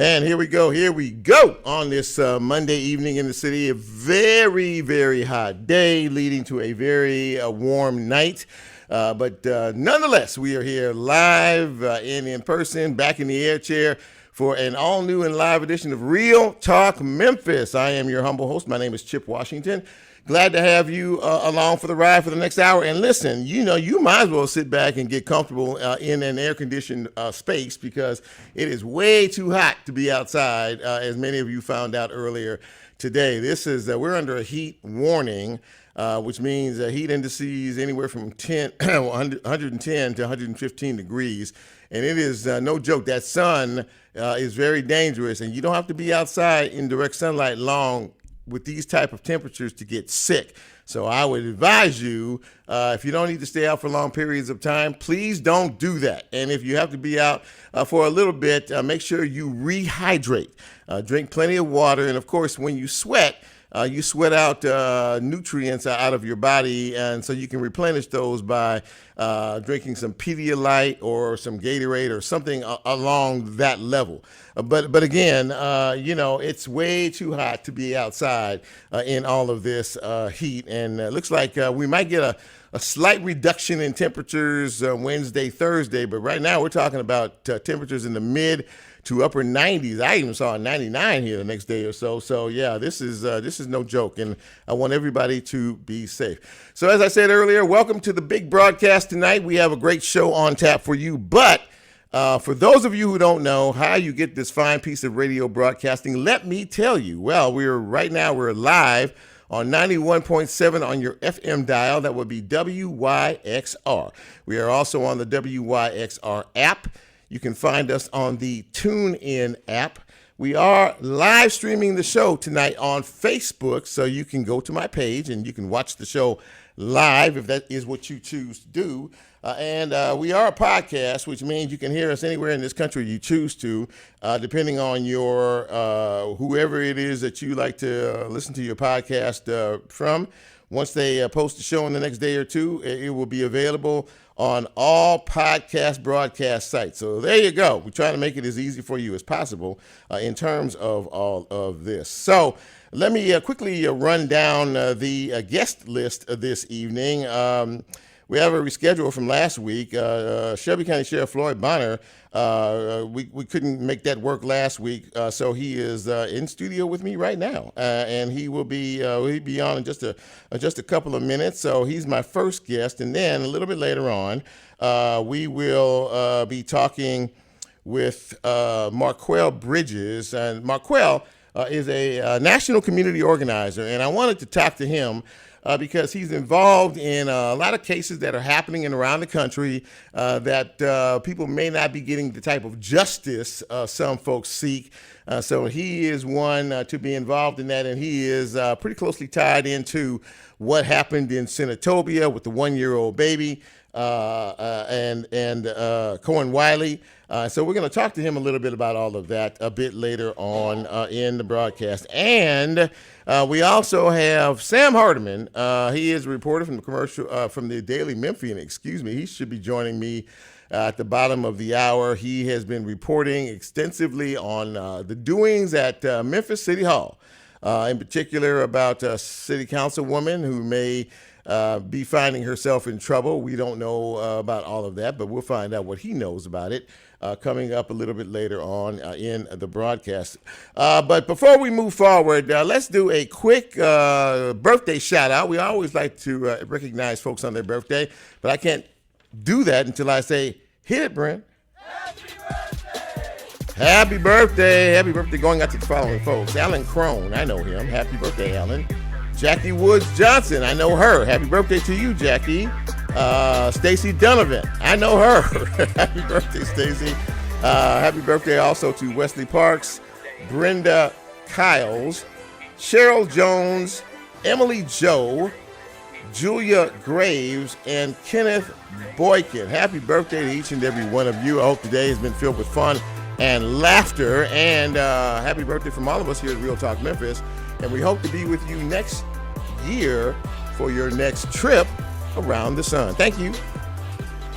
And here we go on this Monday evening in the city. A very, very hot day leading to a very warm night. But nonetheless, we are here live in person, back in the air chair for an all-new and live edition of Real Talk Memphis. I am your humble host. My name is Chip Washington. Glad to have you along for the ride for the next hour. And listen, you might as well sit back and get comfortable in an air-conditioned space because it is way too hot to be outside, as many of you found out earlier today. We're under a heat warning, which means heat indices anywhere from 110 to 115 degrees. And it is no joke. That sun is very dangerous, and you don't have to be outside in direct sunlight long with these type of temperatures to get sick. So I would advise you, if you don't need to stay out for long periods of time, please don't do that. And if you have to be out for a little bit, make sure you rehydrate. Drink plenty of water. And of course, when you sweat out nutrients out of your body, and so you can replenish those by drinking some Pedialyte or some Gatorade or something along that level. But again, it's way too hot to be outside in all of this heat, and it looks like we might get a slight reduction in temperatures Wednesday, Thursday, but right now we're talking about temperatures in the mid to upper 90s. I even saw a 99 here the next day or so. So yeah, this is no joke, and I want everybody to be safe. So as I said earlier, welcome to the big broadcast tonight. We have a great show on tap for you, but for those of you who don't know how you get this fine piece of radio broadcasting, let me tell you. Well, we're live on 91.7 on your FM dial. That would be WYXR. We are also on the WYXR app. You can find us on the TuneIn app. We are live streaming the show tonight on Facebook, so you can go to my page and you can watch the show live if that is what you choose to do. And we are a podcast, which means you can hear us anywhere in this country you choose to, depending on your whoever it is that you like to listen to your podcast from. Once they post the show in the next day or two, it will be available on all podcast broadcast sites. So there you go. We try to make it as easy for you as possible in terms of all of this. So let me quickly run down the guest list this evening. We have a reschedule from last week. Shelby County Sheriff Floyd Bonner, we couldn't make that work last week, so he is in studio with me right now, and he'll be on in just a couple of minutes. So he's my first guest, and then a little bit later on, we will be talking with Marquell Bridges, and Marquell is a national community organizer, and I wanted to talk to him because he's involved in a lot of cases that are happening around the country that people may not be getting the type of justice some folks seek. So he is one to be involved in that, and he is pretty closely tied into what happened in Senatobia with the 1-year-old baby and Cohen Wiley. So we're going to talk to him a little bit about all of that a bit later on in the broadcast. And we also have Sam Hardiman. He is a reporter from the Daily Memphian. He should be joining me at the bottom of the hour. He has been reporting extensively on the doings at Memphis City Hall, in particular about a city councilwoman who may be finding herself in trouble. We don't know about all of that, but we'll find out what he knows about it coming up a little bit later on in the broadcast. But before we move forward, let's do a quick birthday shout out. We always like to recognize folks on their birthday, but I can't do that until I say, hit it, Brent. Happy birthday! Happy birthday. Happy birthday going out to the following folks. Alan Crone, I know him. Happy birthday, Alan. Jackie Woods Johnson, I know her. Happy birthday to you, Jackie. Stacy Donovan, I know her. Happy birthday, Stacy. Happy birthday also to Wesley Parks, Brenda Kiles, Cheryl Jones, Emily Joe, Julia Graves, and Kenneth Boykin. Happy birthday to each and every one of you. I hope today has been filled with fun and laughter. And happy birthday from all of us here at Real Talk Memphis. And we hope to be with you next year for your next trip around the sun. Thank you.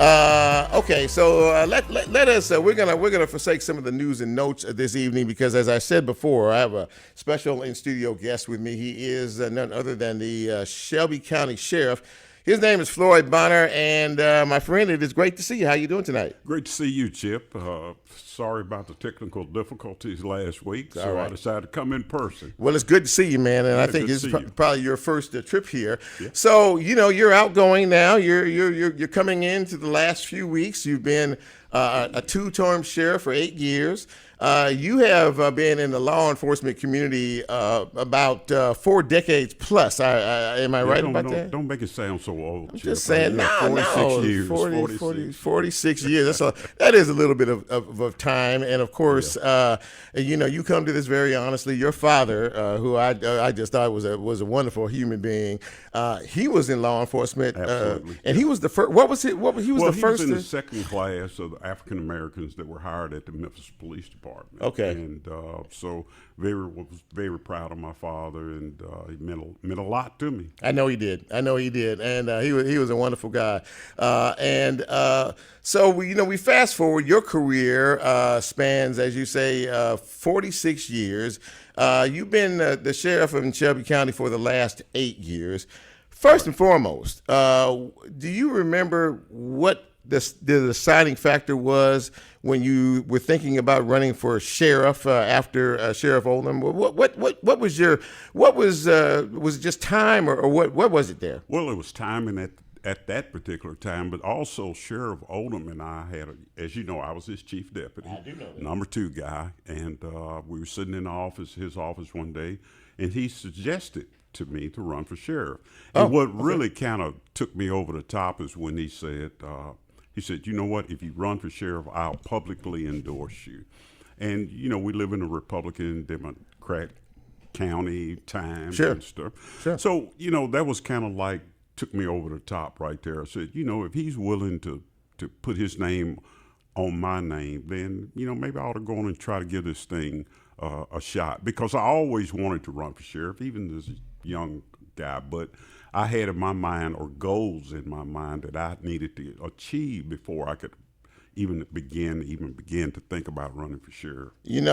Okay, so let us. We're gonna forsake some of the news and notes this evening because, as I said before, I have a special in studio guest with me. He is none other than the Shelby County Sheriff. His name is Floyd Bonner, and my friend, it is great to see you. How you doing tonight? Great to see you, Chip. Sorry about the technical difficulties last week, so right. I decided to come in person. Well, it's good to see you, man, and I Yeah, think good it's to see you. probably your first trip here. Yeah. So you're outgoing now. You're coming into the last few weeks. You've been a two-term sheriff for 8 years. You have been in the law enforcement community about 4 decades plus. Am I right about that? Don't make it sound so old, Chip. Just saying, no, 46 years. 46 years. That is a little bit of time. And of course, you come to this very honestly. Your father, who I just thought was a wonderful human being, he was in law enforcement. Absolutely. And he was the first. What was it? He was the first. He was in the second class of the African Americans that were hired at the Memphis Police Department. Okay. And so was very proud of my father, and he meant a lot to me. I know he did, and he was a wonderful guy. So we fast forward. Your career spans, as you say, 46 years. You've been the sheriff in Shelby County for the last 8 years. First and foremost, do you remember what the deciding factor was when you were thinking about running for sheriff after Sheriff Oldham? What was was it just time or what was it there? Well, it was timing at that particular time, but also Sheriff Oldham and I had, as you know, I was his chief deputy, I do know that. number 2 guy, and we were sitting in his office one day, and he suggested to me to run for sheriff. And really kind of took me over the top is when he said, you know what, if you run for sheriff, I'll publicly endorse you. And, we live in a Republican, Democrat county time and stuff. Sure. So, that was kind of like, took me over the top right there. I said, if he's willing to put his name on my name, then, maybe I ought to go on and try to give this thing a shot. Because I always wanted to run for sheriff, even as a young guy, but I had in my mind, or goals in my mind, that I needed to achieve before I could even begin to think about running for sheriff. When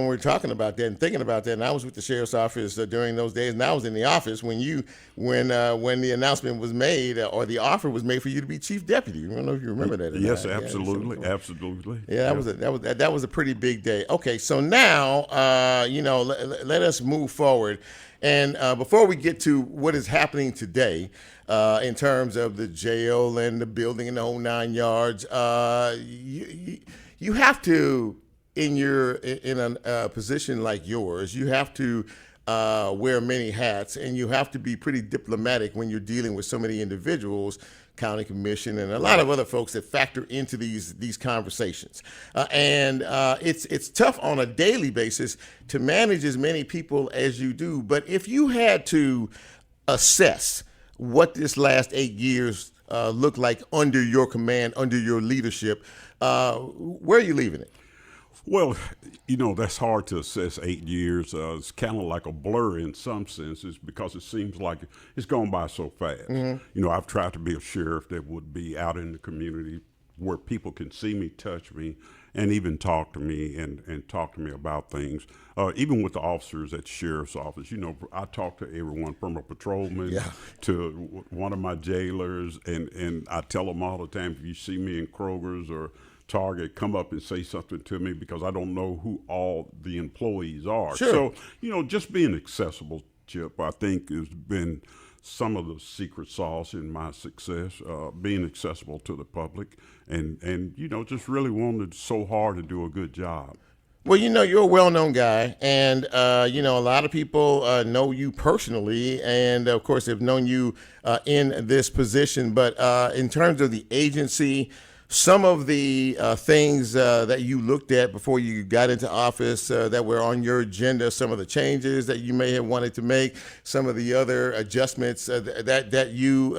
we're talking about that and thinking about that, and I was with the sheriff's office during those days, and I was in the office when the announcement was made or the offer was made for you to be chief deputy. I don't know if you remember that. Yes, absolutely, absolutely. Yeah, that was a pretty big day. Okay, so now let us move forward. And before we get to what is happening today, in terms of the jail and the building and the whole 9 yards, you have to, in a position like yours, you have to wear many hats, and you have to be pretty diplomatic when you're dealing with so many individuals, county commission, and a lot of other folks that factor into these conversations. It's tough on a daily basis to manage as many people as you do. But if you had to assess what this last 8 years looked like under your command, under your leadership, where are you leaving it? Well, that's hard to assess 8 years. It's kind of like a blur in some senses because it seems like it's gone by so fast. Mm-hmm. I've tried to be a sheriff that would be out in the community where people can see me, touch me, and even talk to me and talk to me about things. Even with the officers at the sheriff's office, I talk to everyone from a patrolman to one of my jailers, and I tell them all the time, if you see me in Kroger's or Target, come up and say something to me because I don't know who all the employees are. Sure. So, just being accessible, Chip, I think has been some of the secret sauce in my success, being accessible to the public and just really wanted so hard to do a good job. Well, you're a well-known guy, and, a lot of people know you personally, and, of course, have known you in this position. But in terms of the agency, some of the things that you looked at before you got into office that were on your agenda, some of the changes that you may have wanted to make, some of the other adjustments that you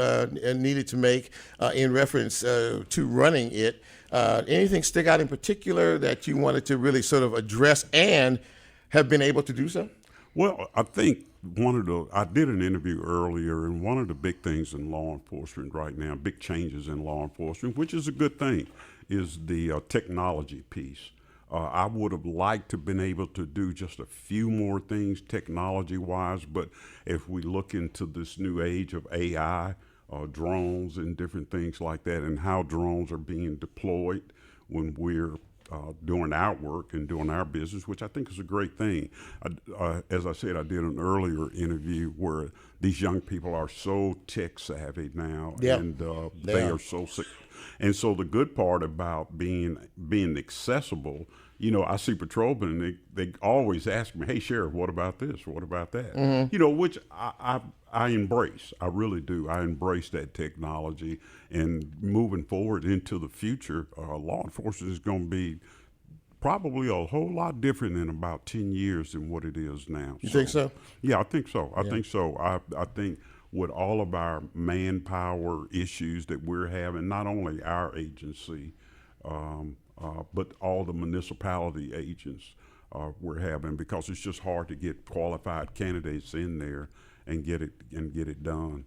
needed to make in reference to running it, anything stick out in particular that you wanted to really sort of address and have been able to do so? Well, I think I did an interview earlier, and one of the big things in law enforcement right now, big changes in law enforcement, which is a good thing, is the technology piece. I would have liked to have been able to do just a few more things technology-wise, but if we look into this new age of AI, drones and different things like that, and how drones are being deployed when we're doing our work and doing our business, which I think is a great thing. As I said, I did an earlier interview where these young people are so tech savvy now, Yeah, and they they are. are so sick. And so the good part about being accessible, I see patrolmen, and they always ask me, "Hey, Sheriff, what about this? What about that?" Which I embrace. I really do. I embrace that technology, and moving forward into the future, law enforcement is going to be probably a whole lot different in about 10 years than what it is now. You think so? Yeah, I think so. I think so. I think with all of our manpower issues that we're having, not only our agency, but all the municipality agents we're having, because it's just hard to get qualified candidates in there and get it done.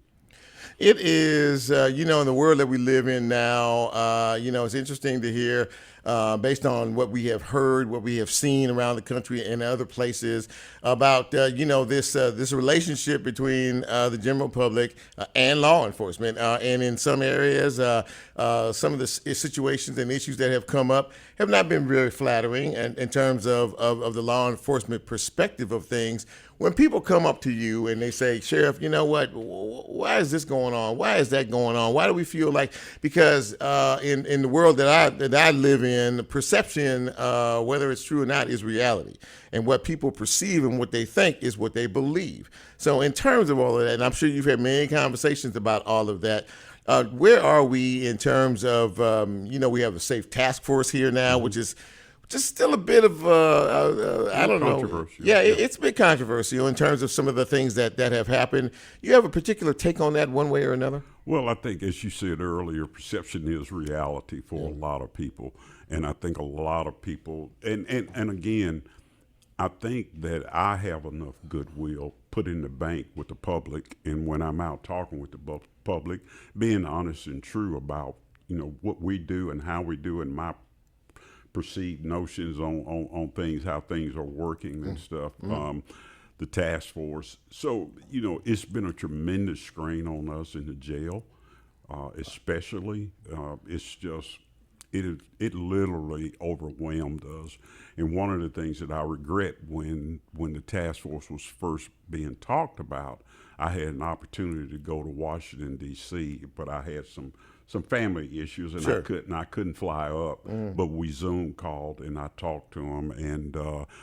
It is, in the world that we live in now, it's interesting to hear, based on what we have heard, what we have seen around the country and other places about, this relationship between the general public and law enforcement. And in some areas, some of the situations and issues that have come up have not been very flattering in terms of the law enforcement perspective of things. When people come up to you and they say, "Sheriff, you know what? Why is this going on? Why is that going on? Why do we feel like?" Because in the world that I live in, the perception, whether it's true or not, is reality, and what people perceive and what they think is what they believe. So, in terms of all of that, and I'm sure you've had many conversations about all of that. Where are we in terms of, we have a safe task force here now, which is just still a bit of, I don't know. Controversial. Yeah, it's a bit controversial in terms of some of the things that have happened. You have a particular take on that one way or another? Well, I think, as you said earlier, perception is reality for a lot of people. And I think a lot of people, and again, I think that I have enough goodwill put in the bank with the public, and when I'm out talking with the public, being honest and true about, what we do and how we do, and my perceived notions on things, how things are working and stuff. The task force. So, it's been a tremendous strain on us in the jail, especially. It's just, it literally overwhelmed us. And one of the things that I regret when the task force was first being talked about, I had an opportunity to go to Washington, D.C., but I had some family issues, and Sure. I couldn't fly up. But we Zoom called, and I talked to him, and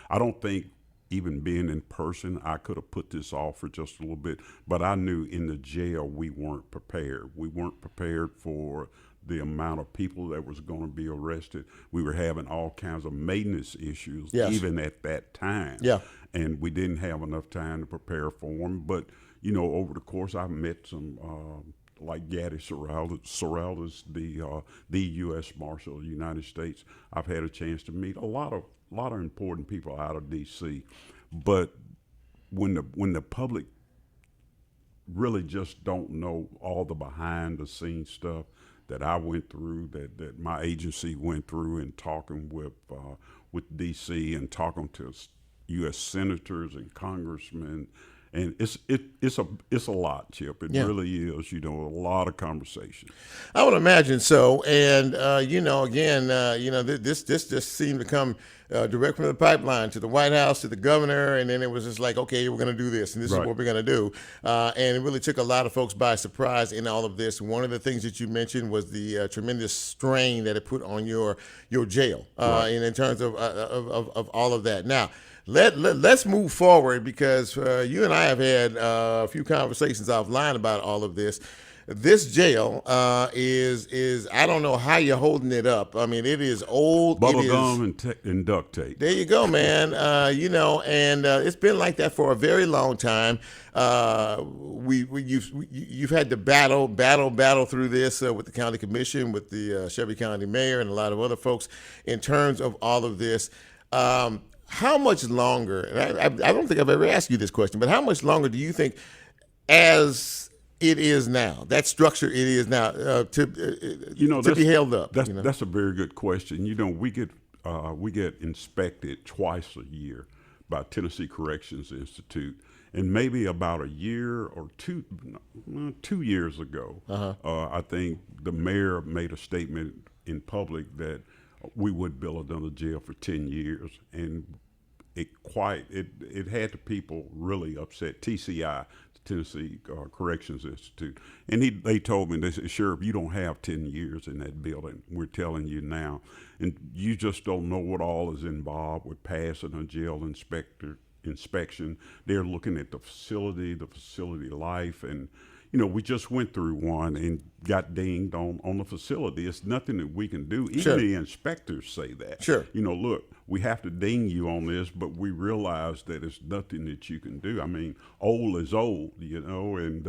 I don't think even being in person, I could have put this off for just a little bit. But I knew in the jail we weren't prepared. We weren't prepared for the amount of people that was going to be arrested. We were having all kinds of maintenance issues, Yes. even at that time. Yeah. And we didn't have enough time to prepare for them. But, over the course, I've met some, like Gaddy Sorrell is the U.S. Marshal of the United States. I've had a chance to meet a lot of important people out of D.C. But when the public really just don't know all the behind the scenes stuff that I went through, that my agency went through, and talking with D.C. and talking to U.S. senators and congressmen, and it's a lot, Chip. It Yeah. really is. A lot of conversation. I would imagine so. And, this just seemed to come direct from the pipeline to the White House, to the governor. And then it was just like, okay, we're going to do this, and this is Right. what we're going to do. And it really took a lot of folks by surprise in all of this. One of the things that you mentioned was the tremendous strain that it put on your jail, Right. and in terms of all of that. Now, let's move forward, because you and I have had a few conversations offline about all of this. This jail is I don't know how you're holding it up. I mean, it is old. Bubble gum and duct tape. There you go, man. And it's been like that for a very long time. You've had to battle through this with the county commission, with the Shelby County mayor, and a lot of other folks in terms of all of this. how much longer, and I don't think I've ever asked you this question, but how much longer do you think, as it is now, that structure it is now, to be held up? That's a very good question. We get inspected twice a year by Tennessee Corrections Institute, and maybe about a year or 2 years ago, I think the mayor made a statement in public that we would build another jail for 10 years, and it had the people really upset. TCI, Tennessee Corrections Institute, and they told me, they said, "Sheriff, you don't have 10 years in that building. We're telling you now, and you just don't know what all is involved with passing a jail inspection. They're looking at the facility life, and we just went through one and got dinged on the facility. It's nothing that we can do. Even the inspectors say that. Sure. Look, we have to ding you on this, but we realize that it's nothing that you can do. I mean, old is old, and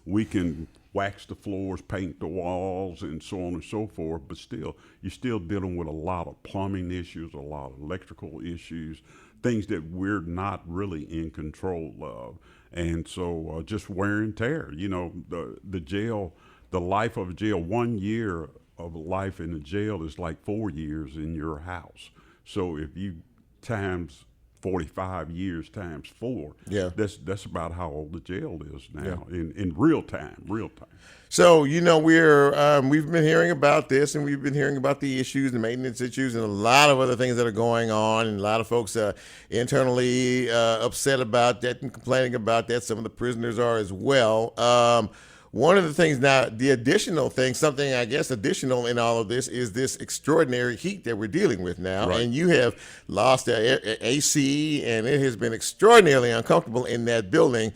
we can wax the floors, paint the walls, and so on and so forth, but still, you're still dealing with a lot of plumbing issues, a lot of electrical issues, things that we're not really in control of. And so just wear and tear, the jail, the life of a jail, 1 year of life in a jail is like 4 years in your house. So if you times 45 years times 4, that's about how old the jail is now in real time. So, we've been hearing about this, and we've been hearing about the issues, the maintenance issues, and a lot of other things that are going on, and a lot of folks internally upset about that and complaining about that. Some of the prisoners are as well. One of the things now, the additional thing, something I guess additional in all of this, is this extraordinary heat that we're dealing with now. Right. And you have lost AC, and it has been extraordinarily uncomfortable in that building.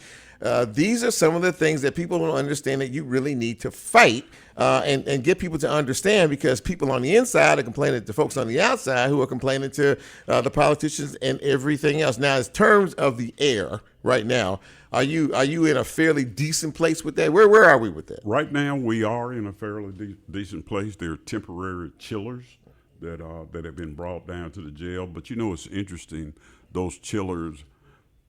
These are some of the things that people don't understand that you really need to fight and get people to understand, because people on the inside are complaining to folks on the outside who are complaining to the politicians and everything else. Now, in terms of the air right now, are you in a fairly decent place with that? Where are we with that? Right now, we are in a fairly decent place. There are temporary chillers that have been brought down to the jail. But it's interesting, those chillers,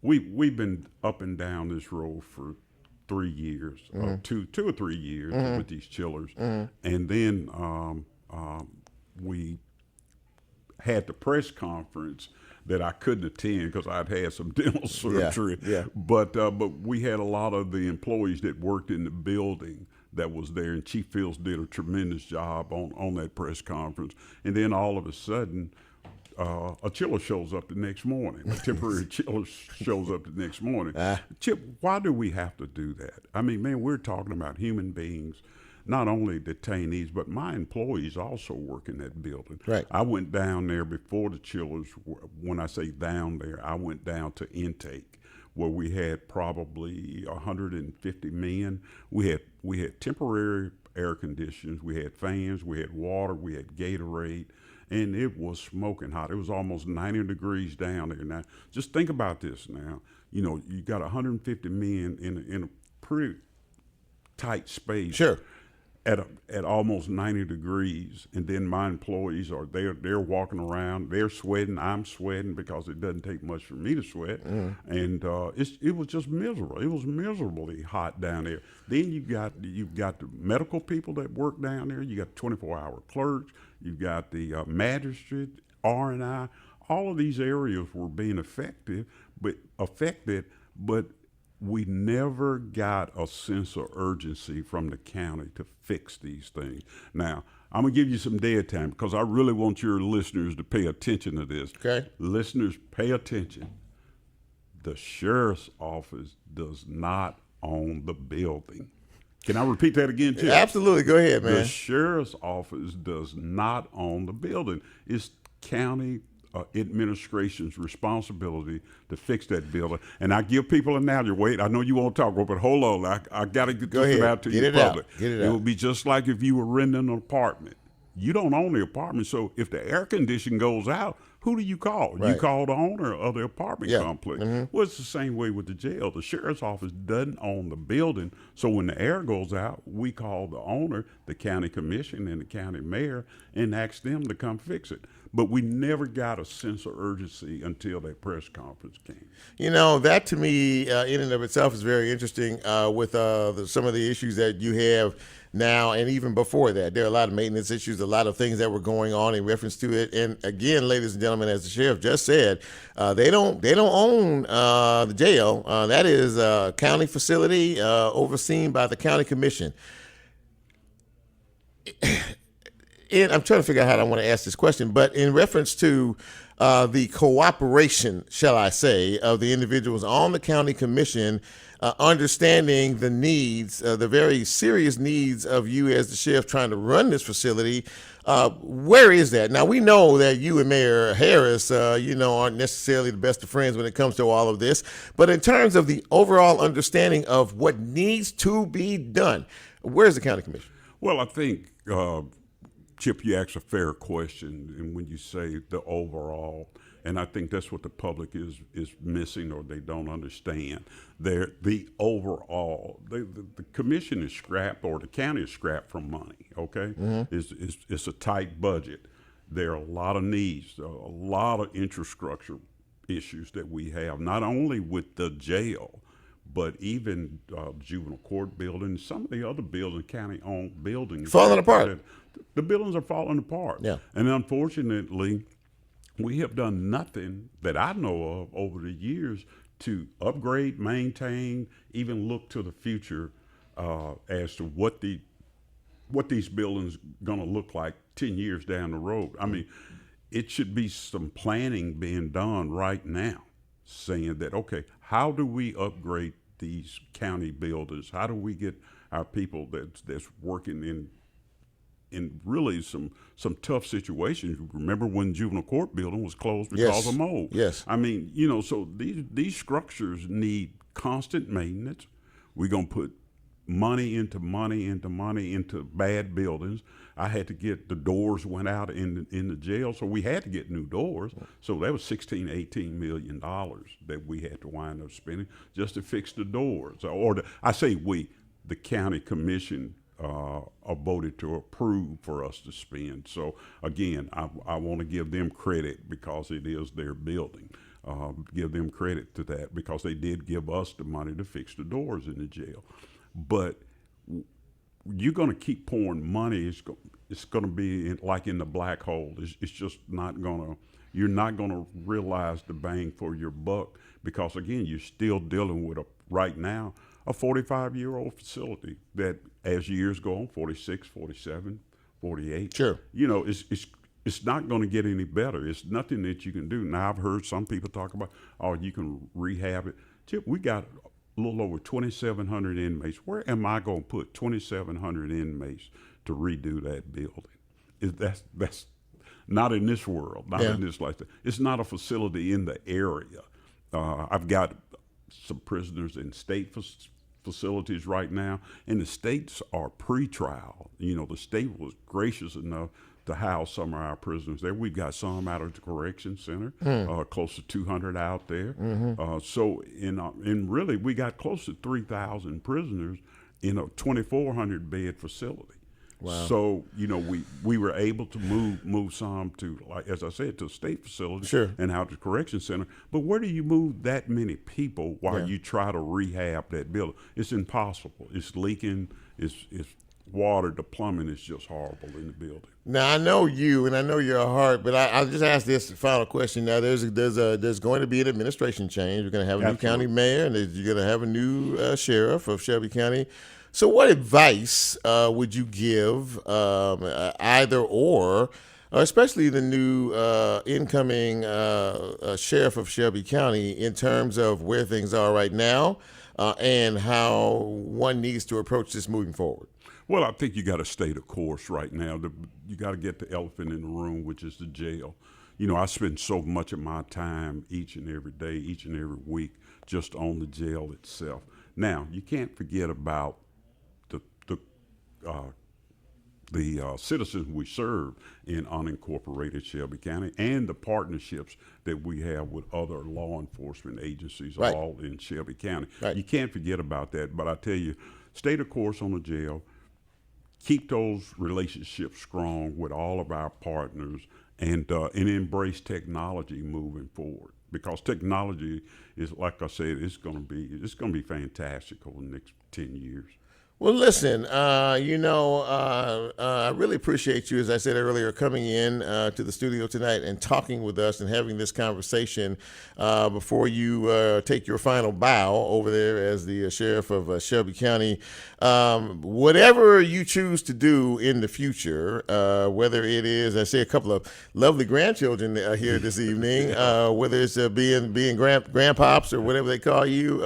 we've been up and down this road for 3 years, 2 or 3 years with these chillers. And then we had the press conference that I couldn't attend because I'd had some dental surgery. Yeah. But we had a lot of the employees that worked in the building that was there, and Chief Fields did a tremendous job on that press conference. And then all of a sudden, a chiller shows up the next morning. A temporary chiller shows up the next morning. Chip, why do we have to do that? I mean, man, we're talking about human beings, not only detainees, but my employees also work in that building. Right. I went down there before the chillers. When I say down there, I went down to intake, where we had probably 150 men. We had temporary air conditions. We had fans. We had water. We had Gatorade. And it was smoking hot. It was almost 90 degrees down there. Now, just think about this now. You got 150 men in a pretty tight space. Sure. At almost 90 degrees, and then my employees are they're walking around, they're sweating, I'm sweating because it doesn't take much for me to sweat, and it was just miserable. It was miserably hot down there. Then you've got the medical people that work down there. You got 24-hour clerks. You've got the magistrate, R&I. All of these areas were being affected, but we never got a sense of urgency from the county to fix these things. Now, I'm going to give you some dead time because I really want your listeners to pay attention to this. Okay. Listeners, pay attention. The sheriff's office does not own the building. Can I repeat that again, Chip? Absolutely. Go ahead, man. The sheriff's office does not own the building. It's county administration's responsibility to fix that building. And I give people an analogy. Wait, I know you won't talk, but hold on. I got to get this out to you public. Get it out. It would be just like if you were renting an apartment. You don't own the apartment, so if the air conditioning goes out, who do you call? You Right. call the owner of the apartment Yeah. complex. Well, it's the same way with the jail. The sheriff's office doesn't own the building, so when the air goes out, we call the owner, the county commission, and the county mayor, and ask them to come fix it. But we never got a sense of urgency until that press conference came. That to me, in and of itself, is very interesting with some of the issues that you have now, and even before that. There are a lot of maintenance issues, a lot of things that were going on in reference to it. And again, ladies and gentlemen, as the sheriff just said, they don't own the jail. That is a county facility overseen by the county commission. And I'm trying to figure out how I want to ask this question, but in reference to the cooperation, shall I say, of the individuals on the county commission, understanding the needs, the very serious needs of you as the sheriff trying to run this facility, where is that? Now, we know that you and Mayor Harris, aren't necessarily the best of friends when it comes to all of this, but in terms of the overall understanding of what needs to be done, where's the county commission? Well, I think, Chip, you asked a fair question, and when you say the overall, and I think that's what the public is missing or they don't understand. The overall, the commission is scrapped, or the county is scrapped from money. Okay, it's a tight budget. There are a lot of needs, a lot of infrastructure issues that we have, not only with the jail, but even juvenile court buildings, some of the other buildings, county-owned buildings, falling apart. The buildings are falling apart. Yeah. And unfortunately, we have done nothing that I know of over the years to upgrade, maintain, even look to the future as to what these buildings going to look like 10 years down the road. I mean, it should be some planning being done right now, saying that, okay, how do we upgrade these county buildings? How do we get our people that's working in really some tough situations? Remember when juvenile court building was closed because of mold? Yes. I mean, so these structures need constant maintenance. We're gonna put money into bad buildings. I had to get the doors went out in the jail, so we had to get new doors. So that was $16-18 million that we had to wind up spending just to fix the doors. The county commission voted to approve for us to spend. So again, I want to give them credit because it is their building. Give them credit to that because they did give us the money to fix the doors in the jail. But you're going to keep pouring money. It's going to be like in the black hole. It's just not going to. You're not going to realize the bang for your buck because again, you're still dealing with right now a 45-year-old facility that, as years go on, 46, 47, 48. Sure. It's not going to get any better. It's nothing that you can do. Now, I've heard some people talk about, you can rehab it. Chip, we got a little over 2,700 inmates. Where am I going to put 2,700 inmates to redo that building? That's not in this world, not in this lifestyle. It's not a facility in the area. I've got some prisoners in state facilities right now, and the states are pre-trial. The state was gracious enough to house some of our prisoners there. We've got some out of the correction center, close to 200 out there. So really, we got close to 3,000 prisoners in a 2,400 bed facility. Wow. So we were able to move some to, like as I said, to a state facility and out to correction center. But where do you move that many people while you try to rehab that building? It's impossible. It's leaking. It's water. The plumbing is just horrible in the building. Now I know you, and I know your heart, but I'll just ask this final question. Now there's going to be an administration change. We're going to have a new county mayor, and you're going to have a new sheriff of Shelby County. So what advice would you give either or especially the new incoming sheriff of Shelby County in terms of where things are right now and how one needs to approach this moving forward? Well, I think you got to stay the course right now. You got to get the elephant in the room, which is the jail. I spend so much of my time each and every day, each and every week, just on the jail itself. Now, you can't forget about the the citizens we serve in unincorporated Shelby County, and the partnerships that we have with other law enforcement agencies, Right. all in Shelby County. Right. You can't forget about that. But I tell you, stay the course on the jail. Keep those relationships strong with all of our partners, and embrace technology moving forward. Because technology is, like I said, it's going to be fantastic over the next 10 years. Well, listen, I really appreciate you, as I said earlier, coming in to the studio tonight and talking with us and having this conversation before you take your final bow over there as the sheriff of Shelby County. Whatever you choose to do in the future, whether it is, I see a couple of lovely grandchildren here this evening, whether it's being grandpops or whatever they call you,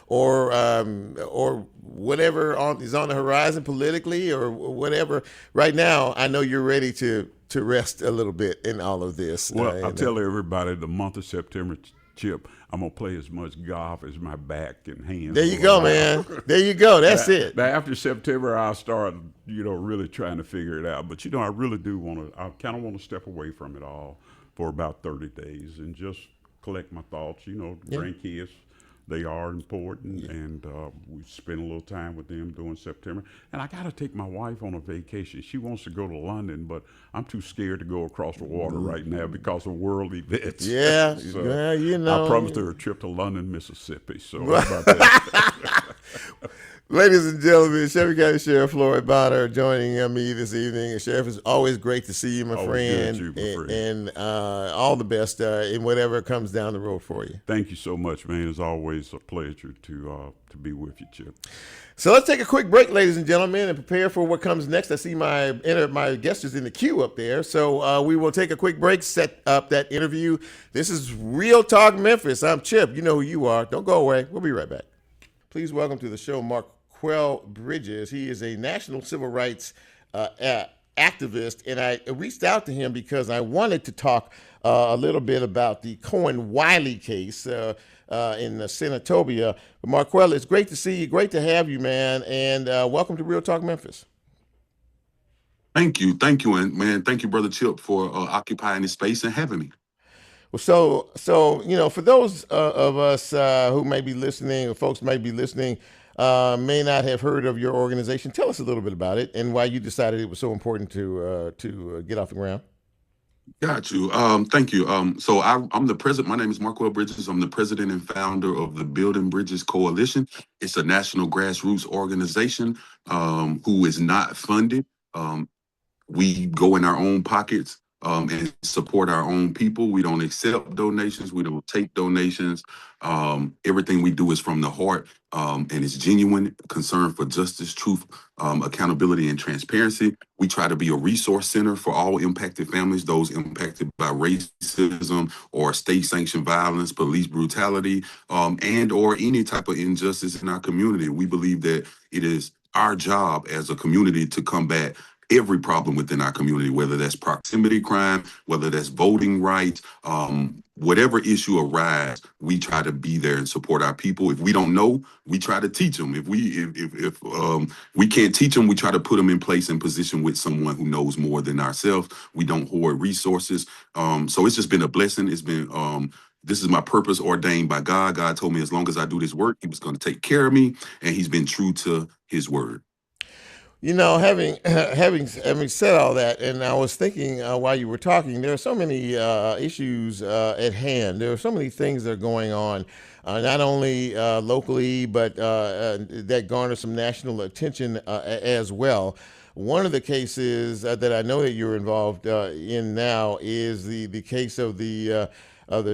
or whatever is on the horizon politically or whatever. Right now, I know you're ready to rest a little bit in all of this. Well, I tell everybody the month of September, Chip, I'm going to play as much golf as my back and hands. There you go, man. There you go. That's it. Now, after September, I'll start, really trying to figure it out. But, I really do I kind of want to step away from it all for about 30 days and just collect my thoughts. Grandkids, they are important, and we spend a little time with them during September. And I got to take my wife on a vacation. She wants to go to London, but I'm too scared to go across the water right now because of world events. Yeah, So well, I promised her a trip to London, Mississippi. So how about that? Ladies and gentlemen, Shelby County Sheriff Floyd Bonner joining me this evening. Sheriff, it's always great to see you, my friend. Good to you, my friend. And all the best in whatever comes down the road for you. Thank you so much, man. It's always a pleasure to be with you, Chip. So let's take a quick break, ladies and gentlemen, and prepare for what comes next. I see my guest is in the queue up there. So we will take a quick break, set up that interview. This is Real Talk Memphis. I'm Chip. You know who you are. Don't go away. We'll be right back. Please welcome to the show Marquell Bridges. He is a national civil rights activist, and I reached out to him because I wanted to talk a little bit about the Cohen-Wiley case in Senatobia. Marquell, it's great to see you. Great to have you, man, and welcome to Real Talk Memphis. Thank you, and man, thank you, Brother Chip, for occupying this space and having me. Well, so for those of us who may be listening, or folks may be listening, may not have heard of your organization. Tell us a little bit about it and why you decided it was so important to get off the ground. Got you. Thank you. So I'm the president. My name is Marquell Bridges. I'm the president and founder of the Building Bridges Coalition. It's a national grassroots organization who is not funded. We go in our own pockets and support our own people. We don't accept donations. We don't take donations. Everything we do is from the heart, and it's genuine concern for justice, truth, accountability, and transparency. We try to be a resource center for all impacted families, those impacted by racism or state-sanctioned violence, police brutality, and or any type of injustice in our community. We believe that it is our job as a community to combat every problem within our community, whether that's proximity crime, whether that's voting rights, whatever issue arises, we try to be there and support our people. If we don't know, we try to teach them. If we can't teach them, we try to put them in place and position with someone who knows more than ourselves. We don't hoard resources. So it's just been a blessing. It's been this is my purpose ordained by God. God told me as long as I do this work, he was going to take care of me, and he's been true to his word. Having said all that, and I was thinking while you were talking, there are so many issues at hand. There are so many things that are going on, not only locally, but that garner some national attention as well. One of the cases that I know that you're involved in now is the case of the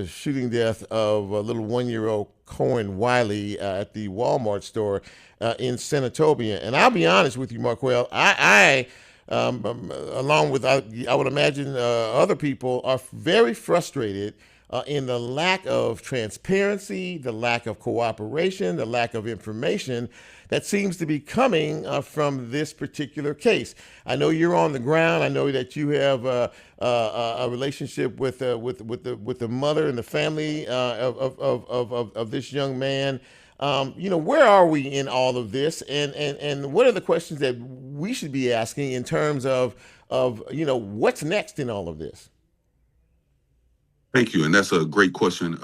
shooting death of a little 1-year-old Cohen-Wiley at the Walmart store in Senatobia. And I'll be honest with you, Marquell, I along with, I would imagine other people, are very frustrated in the lack of transparency, the lack of cooperation, the lack of information that seems to be coming from this particular case. I know you're on the ground. I know that you have a relationship with the mother and the family of this young man. Where are we in all of this, and what are the questions that we should be asking in terms of what's next in all of this? Thank you, and that's a great question.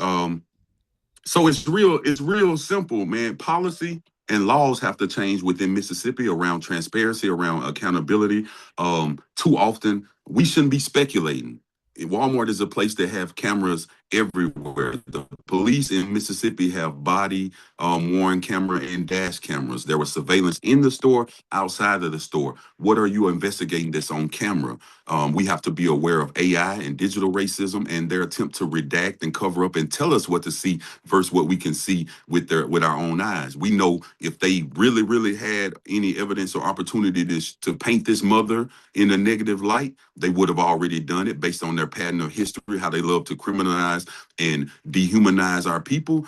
So it's real simple, man. Policy and laws have to change within Mississippi around transparency, around accountability. Too often we shouldn't be speculating. Walmart is a place that have cameras everywhere. The police in Mississippi have body worn camera and dash cameras. There was surveillance in the store, outside of the store. What are you investigating that's on camera? We have to be aware of AI and digital racism and their attempt to redact and cover up and tell us what to see versus what we can see with our own eyes. We know if they really, really had any evidence or opportunity to paint this mother in a negative light, they would have already done it based on their pattern of history, how they love to criminalize and dehumanize our people.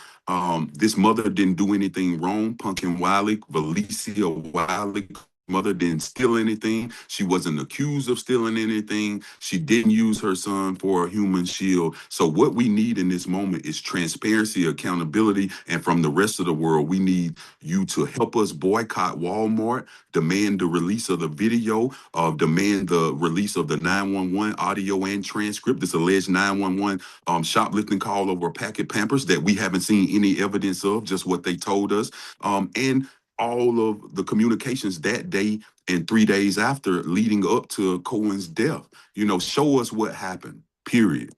This mother didn't do anything wrong. Pumpkin Wiley, Valicia Wiley, mother didn't steal anything. She wasn't accused of stealing anything. She didn't use her son for a human shield. So what we need in this moment is transparency, accountability, and from the rest of the world, we need you to help us boycott Walmart, demand the release of the video, demand the release of the 911 audio and transcript, this alleged 911 shoplifting call over a packet Pampers that we haven't seen any evidence of, just what they told us. And all of the communications that day and 3 days after leading up to Cohen's death. Show us what happened, period.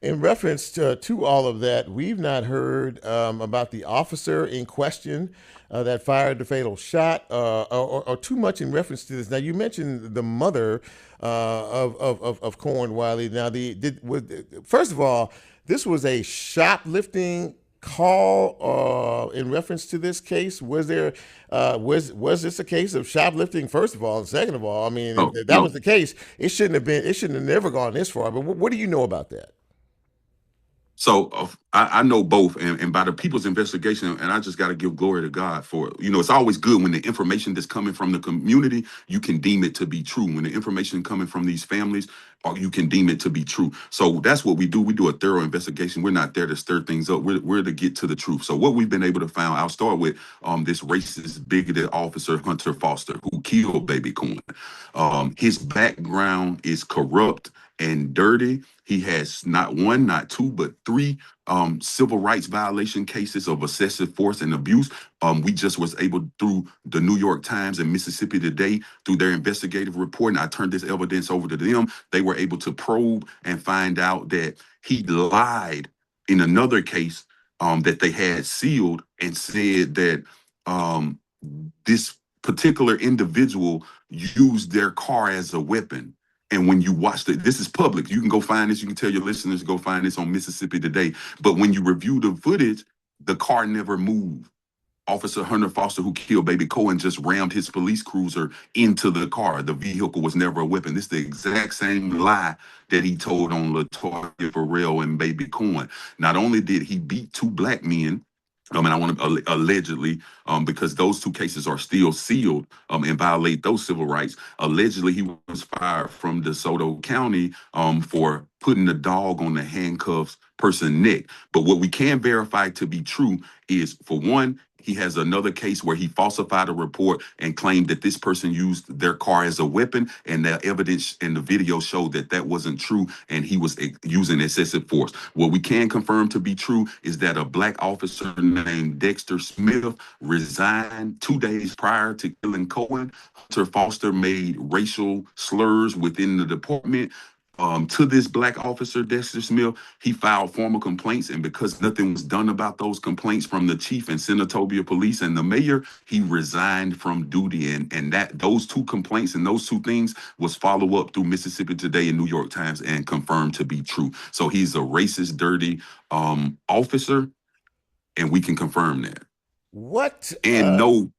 In reference to all of that, we've not heard about the officer in question that fired the fatal shot, or too much in reference to this. Now, you mentioned the mother of Corn Wiley. Now, first of all, this was a shoplifting call in reference to this case. Was this a case of shoplifting? First of all, and second of all, I mean, Oh, if that no. was the case, it shouldn't have been. It shouldn't have never gone this far. But what do you know about that? So I know both, and by the people's investigation, and I just got to give glory to God for it. It's always good when the information that's coming from the community, you can deem it to be true. When the information coming from these families, you can deem it to be true. So that's what we do. We do a thorough investigation. We're not there to stir things up. We're to get to the truth. So what we've been able to find, I'll start with this racist, bigoted officer, Hunter Foster, who killed Baby Cohen. His background is corrupt and dirty. He has not one, not two, but three civil rights violation cases of excessive force and abuse. We just was able, through the New York Times and Mississippi Today, through their investigative report, and I turned this evidence over to them, they were able to probe and find out that he lied in another case that they had sealed and said that this particular individual used their car as a weapon. And when you watch this is public. You can go find this. You can tell your listeners to go find this on Mississippi Today. But when you review the footage, the car never moved. Officer Hunter Foster, who killed Baby Cohen, just rammed his police cruiser into the car. The vehicle was never a weapon. This is the exact same lie that he told on LaToya Farrell and Baby Cohen. Not only did he beat two black men, and I want to allegedly, because those two cases are still sealed and violate those civil rights. Allegedly, he was fired from DeSoto County for putting the dog on the handcuffs person neck. But what we can verify to be true is, for one, he has another case where he falsified a report and claimed that this person used their car as a weapon, and the evidence and the video showed that that wasn't true, and he was using excessive force. What we can confirm to be true is that a black officer named Dexter Smith resigned 2 days prior to killing Cohen. Hunter Foster made racial slurs within the department. To this black officer, Dexter Smith, he filed formal complaints, and because nothing was done about those complaints from the chief and Senatobia Police and the mayor, he resigned from duty. And that those two complaints and those two things was follow up through Mississippi Today and New York Times and confirmed to be true. So he's a racist, dirty officer, and we can confirm that. What? And no,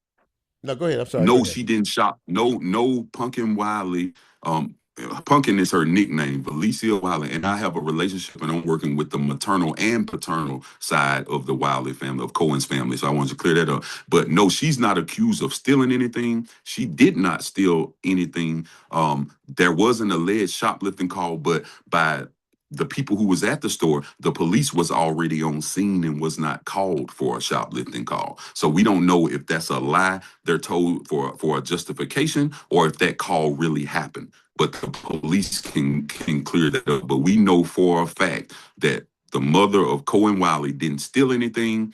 No, go ahead. I'm sorry. Go ahead. she didn't shop. No, Pumpkin Wiley. Pumpkin is her nickname, Valicia Wiley, and I have a relationship, and I'm working with the maternal and paternal side of the Wiley family, of Cohen's family. So I wanted to clear that up. But no, she's not accused of stealing anything. She did not steal anything. There was an alleged shoplifting call, but by the people who was at the store, the police was already on scene and was not called for a shoplifting call. So we don't know if that's a lie they're told for a justification, or if that call really happened. But the police can clear that up. But we know for a fact that the mother of Cohen Wiley didn't steal anything.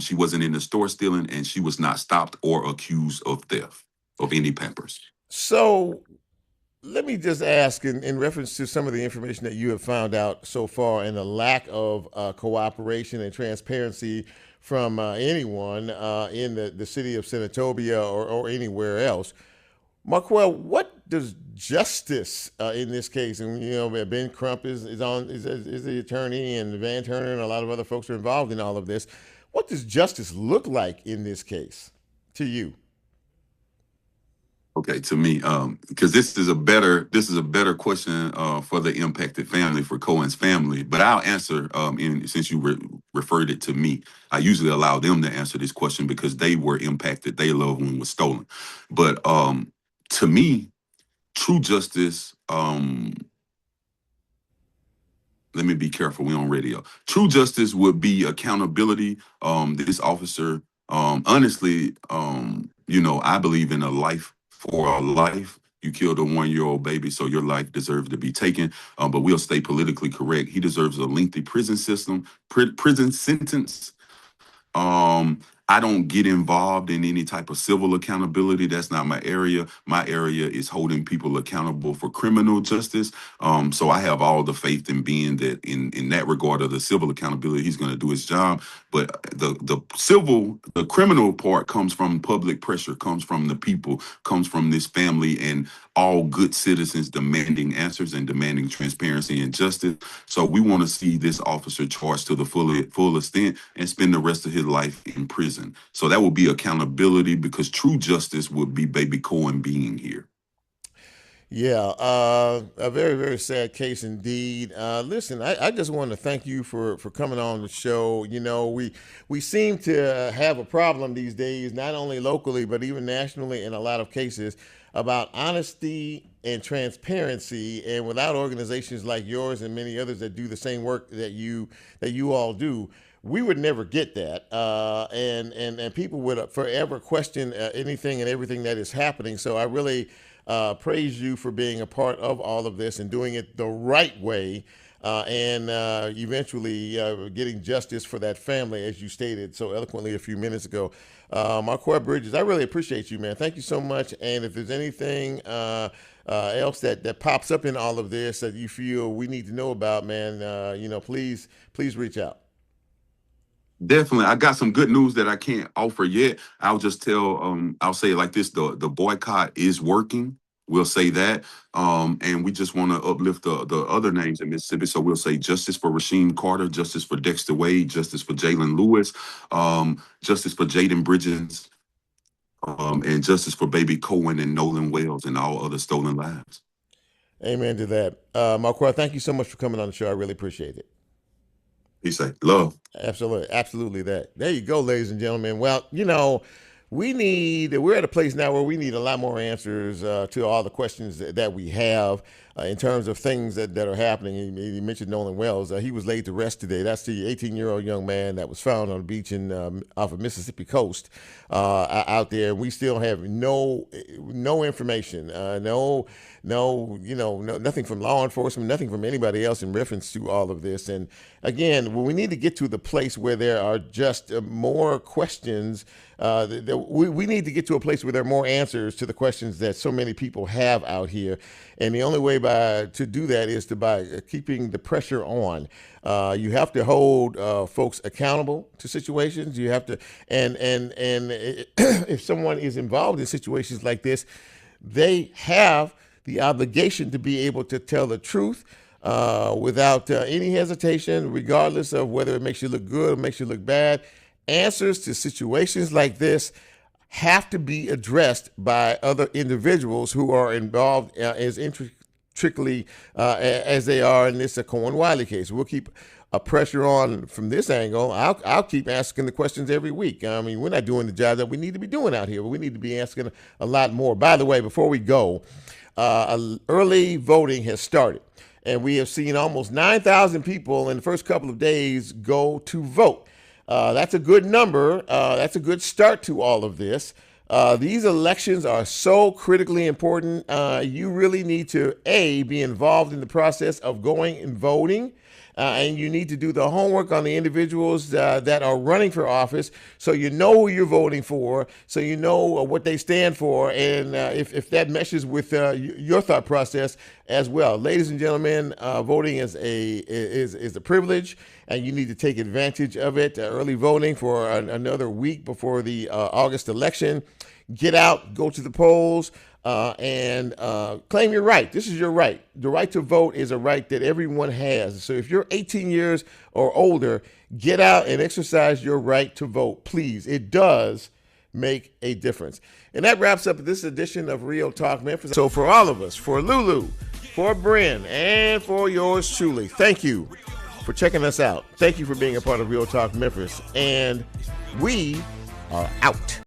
She wasn't in the store stealing, and she was not stopped or accused of theft of any Pampers. So let me just ask, in reference to some of the information that you have found out so far and the lack of cooperation and transparency from anyone in the city of Senatobia or anywhere else, Marquell, what does justice in this case, and Ben Crump is the attorney, and Van Turner and a lot of other folks are involved in all of this. What does justice look like in this case to you? Okay, to me, because this is a better question for the impacted family, for Cohen's family. But I'll answer, since you referred it to me. I usually allow them to answer this question because they were impacted. Their loved one was stolen. But to me, true justice. Let me be careful. We on radio. True justice would be accountability. This officer, honestly, I believe in a life for a life. You killed a 1-year-old baby, so your life deserves to be taken. But we'll stay politically correct. He deserves a lengthy prison sentence. I don't get involved in any type of civil accountability. That's not my area. My area is holding people accountable for criminal justice. So I have all the faith in being that in that regard of the civil accountability, he's going to do his job. But the criminal part comes from public pressure, comes from the people, comes from this family and all good citizens demanding answers and demanding transparency and justice. So we want to see this officer charged to the full extent and spend the rest of his life in prison. So that would be accountability, because true justice would be baby Cohen being here. Yeah, a very, very sad case indeed. Listen, I just want to thank you for coming on the show. We seem to have a problem these days, not only locally, but even nationally in a lot of cases, about honesty and transparency. And without organizations like yours and many others that do the same work that you all do, we would never get that, and people would forever question anything and everything that is happening. So I really praise you for being a part of all of this and doing it the right way, and eventually getting justice for that family, as you stated so eloquently a few minutes ago. Marquell Bridges, I really appreciate you, man. Thank you so much. And if there's anything else that pops up in all of this that you feel we need to know about, man, please reach out. Definitely. I got some good news that I can't offer yet. I'll say it like this: the boycott is working. We'll say that. And we just want to uplift the other names in Mississippi. So we'll say justice for Rasheem Carter, justice for Dexter Wade, justice for Jalen Lewis, justice for Jaden Bridges, and justice for baby Cohen and Nolan Wells and all other stolen lives. Amen to that. Marquell, thank you so much for coming on the show. I really appreciate it. He said, love. Absolutely that. There you go, ladies and gentlemen. Well, we're at a place now where we need a lot more answers to all the questions that we have in terms of things that are happening. He mentioned Nolan Wells. He was laid to rest today. That's the 18-year-old young man that was found on the beach off of Mississippi coast out there. We still have no information, nothing from law enforcement, nothing from anybody else in reference to all of this. And again, we need to get to the place where there are just more questions. We need to get to a place where there are more answers to the questions that so many people have out here. And the only way to do that is by keeping the pressure on. You have to hold folks accountable to situations. You have to, and if someone is involved in situations like this, they have the obligation to be able to tell the truth without any hesitation, regardless of whether it makes you look good or makes you look bad. Answers to situations like this have to be addressed by other individuals who are involved as intricately as they are in this Cohen Wiley case. We'll keep a pressure on from this angle. I'll keep asking the questions every week. I mean, we're not doing the job that we need to be doing out here, but we need to be asking a lot more. By the way, before we go, early voting has started. and we have seen almost 9,000 people in the first couple of days go to vote. That's a good number. That's a good start to all of this. These elections are so critically important. You really need to, be involved in the process of going and voting. And you need to do the homework on the individuals that are running for office, so you know who you're voting for, so you know what they stand for, and if that meshes with your thought process as well. Ladies and gentlemen, voting is a privilege, and you need to take advantage of it. Early voting for another week before the August election. Get out, go to the polls. And claim your right. This is your right. The right to vote is a right that everyone has. So if you're 18 years or older, get out and exercise your right to vote, please. It does make a difference. And that wraps up this edition of Real Talk Memphis. So for all of us, for Lulu, for Bryn, and for yours truly, thank you for checking us out. Thank you for being a part of Real Talk Memphis. And we are out.